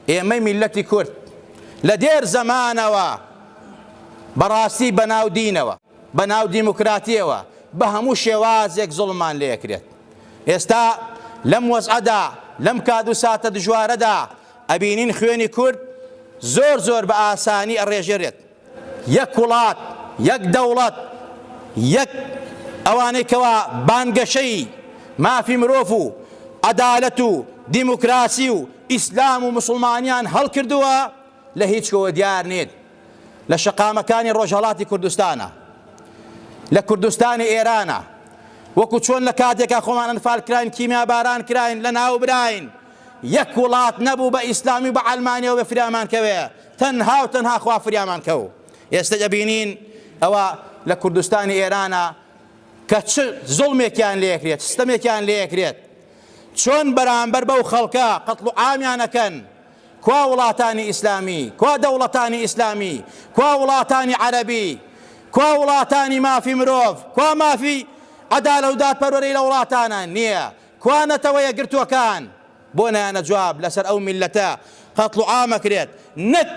ئێمەی میلەتی کورد لە دێر زەمانەوە بەڕاستی بەناو دینەوە بەناو دیموکراتیەوە بە هەموو شێوازێک زوڵممان لێکرێت. ئێستا لەم وەزعەدا لەم کات و ساتە دژوارەدا ئەبینین خوێنی کورد زۆر زۆر بە ئاسانی ئەڕێژێرێت. یەک وڵات، یەک دەوڵەت، یەک ئەوانەی کەوا بانگەشەی مافی مرۆڤ و عەدالەت و دیموکراسی و ئیسلام و موسڵمانیان هەڵکردووە لە هیچ کەوە دیار نێت. لە شەقامەکانی ڕۆژهەڵاتی کوردستانە، لە کوردستانی ئێرانە، وەکو چۆن لە کاتێکا خۆمان ئەنفال کراین کیمیا باران کراین لە ناو براین، یەک وڵات نەبوو بە ئیسلامی و بە عەلمانیەوە بە فریامان کەوێ، تەنها و تەنها خوا فریامان کەو. ئێستا دەبینین ئەوە لە کوردستانی ئێرانە کە چ زوڵمێکیان لێکرێت، سیستەمێکیان لێکرێت، چۆن بەرامبەر بەو خەڵکە قەتڵ و عامیانەکەن. کوا وڵاتانی ئیسلامی، کوا دەوڵەتانی ئیسلامی، کوا وڵاتانی عەرەبی، کوا وڵاتانی مافی مرۆڤ، کوا مافی عەدالە و دادپەروەری لە وڵاتانە نییە، کوا نەتەوەیە گرتووەکان. بۆ نایەنە جواب لەسەر ئەو میلەتە قەتڵ و عامەکرێت، نەک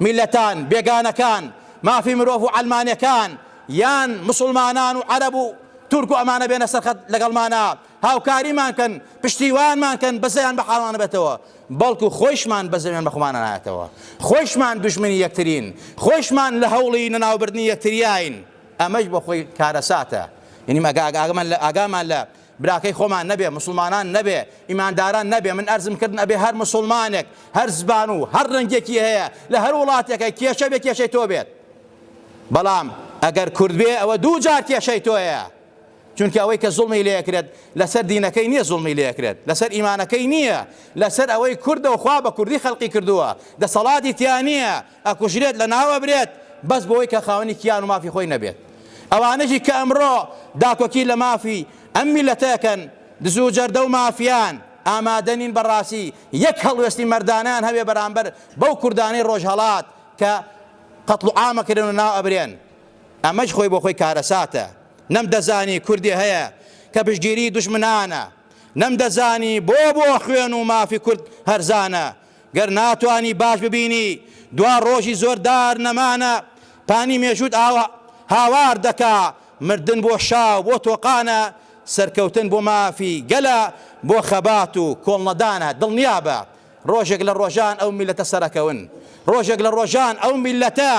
میلەتان بێگانەکان مافی مرۆڤ و عەلمانیەکان یان مسڵمانان و عەرەب و تورک و ئەمانە بێنە سەر خەت لەگەڵمانە هاوکاریمان کەن، پشتیوانمان کەن، بەزەیان بە حاڵانە بێتەوە، بەڵکو خۆشمان بەزەیان بە خۆمانە نایەتەوە، خۆشمان دوژمنی یەکترین، خۆشمان لە هەوڵی نەناوبردنی یەکتریاین. ئەمەش بۆ خۆی کارەساتە. یعنی ئاگامان لە براکەی خۆمان نەبێ، مسلمانان نەبێ، ئیمانداران نەبێ، من ئەرزم کردن ئەبێ هەر مسلمانێک، هەر زبان و هەر ڕەنگێکی هەیە لە هەر وڵاتێکە کێشە بێ کێشەی تۆ بێت. بەڵام ئەگەر کورد بێ ئەوە دوو جار کێشەی تۆیە، چونکە ئەوەی کە زوڵمی لێکرێت لەسەر دینەکەی نییە، زوڵمی لێکرێت لەسەر ئیمانەکەی نییە، لەسەر ئەوەی کوردە و خوا بە کوردی خەڵقی کردووە، دەسەڵاتی تیان نییە، ئەکوژرێت لە ناوە برێت بەس بۆی کە خاوەنی کیان و مافی خۆی نەبێت. ئەوانەشی کە ئەمڕۆ داکۆکی لە مافی ئەم میلەتەکەن دزوو جەردە و مافیان ئامادەنین بەڕاستی یەک هەڵوێستی مەردانیان هەبێ بەرامبەر بەو کوردانەی ڕۆژهەڵات کە قەتڵ و عامەکردن و ناو ئەبرێن. ئەمەش خۆی بۆ خۆی کارەساتە. نەم دەزانی کوردی هەیە کە پشتگیری دوژمنانە، نەم دەزانی بۆ خوێن و مافی کورد هەرزانە، گەر ناتوانی باش ببینی دوا ڕۆژی زۆردار نەمانە، پانی مێژوود هاوار دەکا، مردن بۆ شاو بۆ تۆقانە، سەرکەوتن بۆ مافی گەلە، بۆ خەبات و کۆڵنەدانە. دڵنیابە ڕۆژێک لە ڕۆژان ئەو میلەتە سەرەکەون، ڕۆژێک لە ڕۆژان ئەو میلەتە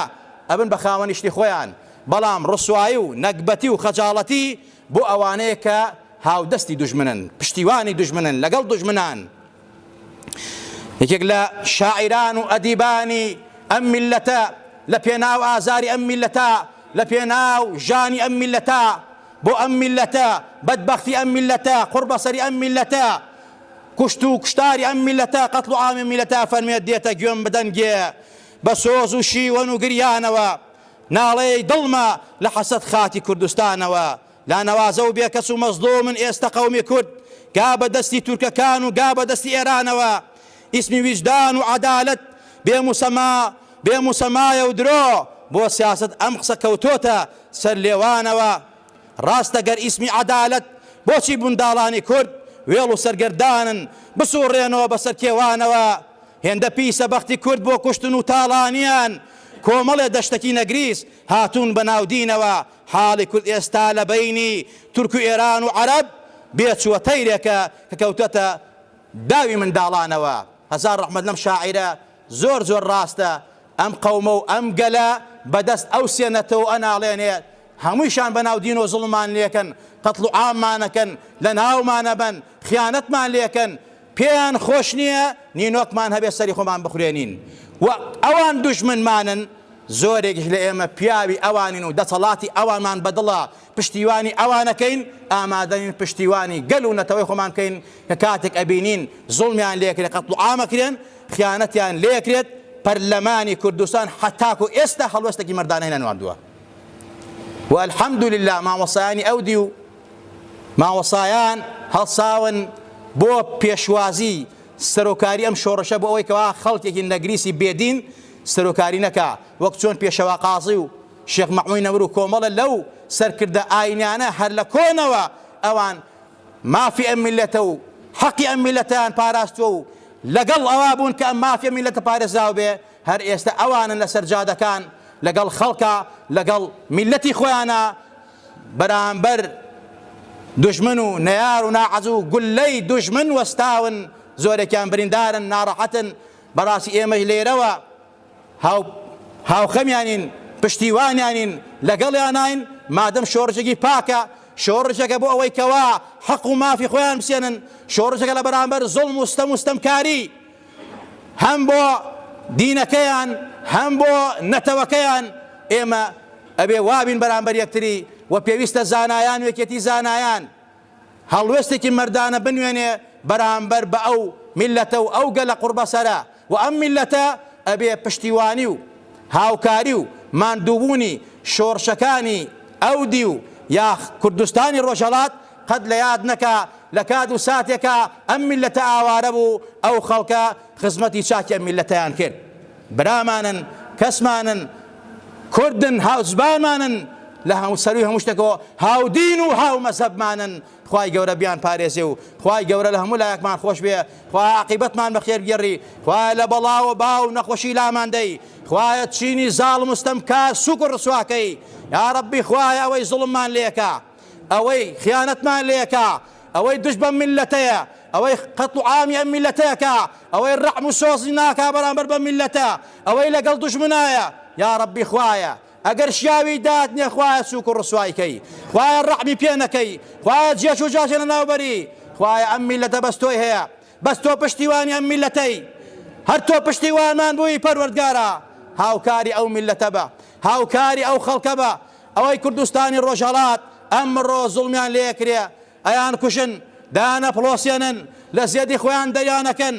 ئەبن بە خاوەنی شتی خۆیان، بەڵام ڕسوایی و نەکبەتی و خەجاڵەتی بۆ ئەوانەیە کە هاودەستی دوژمنن، پشتیوانی دوژمنن لەگەڵ دوژمنان. یەکێک لە شاعیران و ئەدیبانی ئەم میلەتە لە پێناو ئازاری ئەم میلەتە، لە پێناو ژانی ئەم میلەتە، بۆ ئەم میلەتە، بەدبەختی ئەم میلەتە، قوربەسەری ئەم میلەتە، کوشت و کوشتاری ئەم میلەتە، قەتڵ و عامی میلەتە فەرمێت دێتە گوێم بدەنگێ بە سۆز و شیوەن و گریانەوە، ناڵەی دڵمە لە حەسەد خاتی کوردستانەوە، لا نەوازە و بێکەس و مەزلومن ئێستا قەومی کورد، گا بە دەستی تورکەکان و گا بە دەستی ئێرانەوە، ئیسمی ویجدان و عەدالەت بێموسەمایە و درۆ، بۆ سیاست ئەم قسە کەوتۆتە سەر لێوانەوە. ڕاستە گەر ئیسمی عەدالەت بۆچی بونداڵانی کورد وێڵ و سەرگەردانن بسوڕێنەوە بەسەر کێوانەوە، هێندە پیسە بەختی کورد بۆ کوشتن و تاڵانیان، کۆمەڵێ دەشتەکی نەگریس هاتوون بە ناودینەوە، حاڵی کورد ئێستا لە بەینی تورک و ئێران و عەرەب بێچووە تەیرێکە کە کەوتەتە داوی منداڵانەوە. هەزار ڕەحمەت لەم شاعیرە زۆر زۆر ڕاستە، ئەم قەومە و ئەم گەلە بەدەست ئەو سێنەتەوە ئەناڵێنێت، هەموویشان بە ناو دین و زوڵمان لێکەن، قەتڵ و عاممانەکەن، لە ناومانە بن، خیانەتمان لێکەن، پێیان خۆش نییە نینۆکمان هەبێ سەری خۆمان بخورێنین. و ئەوان دوژمنمانن، زۆرێکیش لە ئێمە پیاوی ئەوانین و دەسەڵاتی ئەوانمان بەدڵە پشتیوانی ئەوانەکەین، ئامادەین پشتیوانی گەل و نەتەوەی خۆمان بکەین کە کاتێک ئەبینین زوڵمیان لێکرێت، قەتڵ و عامەکرێن، خیانەتیان لێکرێت، پەرلەمانی کوردستان حتاکو ئێستا هەڵوەستێکی مەردانەی نەنواردووە. و الحەمدولله مامۆسایانی ئەودی و ماوەسایان هەڵساون بۆ پێشوازی سەرۆکاری ئەم شۆڕشە بۆ ئەوەی کەوا خەڵکێکی نەگریسی بێدین سەرۆکاری نەکا، وەک چۆن پێشەوا قازی و شێخ مەحموود نەور و کۆمەڵە لەو سەرکردە ئاینانە هەر لە کۆنەوە ئەوان مافی ئەم میلەتە و حەقی ئەم میلەتیان پاراستووە و لەگەڵ ئەوا بوون کە ئەم مافیە میلەتە پارێزراو بێ، هەر ئێستا ئەوانن لە سەرجادەکان لەگەڵ خەڵکە لەگەڵ میلەتی خۆیانە بەرامبەر دوژمن و نەیار و ناعەز و گولەی دوژمن وەستاون، زۆرێکیان بریندارن ناڕەحەتن. بەڕاستی ئێمەش لێرەوە هاوخەمیانین پشتیوانیانین لەگەڵیانین مادەم شۆڕژێکی پاکە، شۆڕژەکە بۆ ئەوەی کەوا حەق و مافی خۆیان بسێنن، شۆڕژەکە لە بەرامبەر زوڵم و ستەمکاری هەم بۆ دینەکەیان هەم بۆ نەتەوەکەیان. ئێمە ئەبێ وابین بەرامبەر یەکتری و پێویستە زانایان وێکێتی زانایان هەڵوێستێکی مەردانە بنوێنێ بەرامبەر بە ئەو میلەتە و ئەو گەلە قوربەسەرە، و ئەم میلەتە ئەبێ پشتیوانی و هاوکاری و ماندووبوونی شۆڕشەکانی ئەودی و یا کوردستانی ڕۆژهەڵات قەت لە یاد نەکا لە کات و ساتێکە ئەم میلەتە ئاوارە بوو، ئەو خەڵکە خزمەتی چاکی ئەم میلەتەیان کرد. برامانن، کەسمانن، کوردن، هاوزبانمانن، لە هەموو سەروی هەموو شتێکەوە هاودین و هاو مەزهەبمانن. خوای گەورە بیان پارێزێ و خوای گەورە لە هەموو لایەکمان خۆش بێ، خوای عاقیبەتمان بەخێر بگێڕی، خوای لە بەڵاو باو نەخۆشی لامان دەی، خوایە چینی زاڵم و ستەمکار سووک و ڕسواکەی. یا ڕەبی خوای ئەوەی زوڵممان لێکە، ئەوەی خیانەتمان لێکە، ئەوەی دژ بە میلەتەیە، ئەوەی قەت و عامی ئەم میلەتەیەکە، ئەوەی ڕەحم و سۆزی ناکا بەرامبەر بە میلەتە، ئەوەی لەگەڵ دوژمنایە. یا ڕەبی خوایە ئەگەر شیاوی داد نییە خوایە سووک و ڕسوایکەی، خوایە ڕەحمی پێ نەکەی، خوایە جێش و جاچە لە ناوبەری، خوایە ئەم میلەتە بەس تۆی هەیە، بەس تۆ پشتیوانی ئەم میلەتەی، هەر تۆ پشتیوانمان بووی پەروەردگارە. هاوکاری ئەو میلەتە بە، هاوکاری ئەو خەڵکە بە، ئەوەی کوردستانی ڕۆژهەڵات ئەمڕۆ زوڵمیان لێکرێ، ئەیان کوشن دانە پڵۆسێنن لە زێدی خۆیان دەیانەکەن.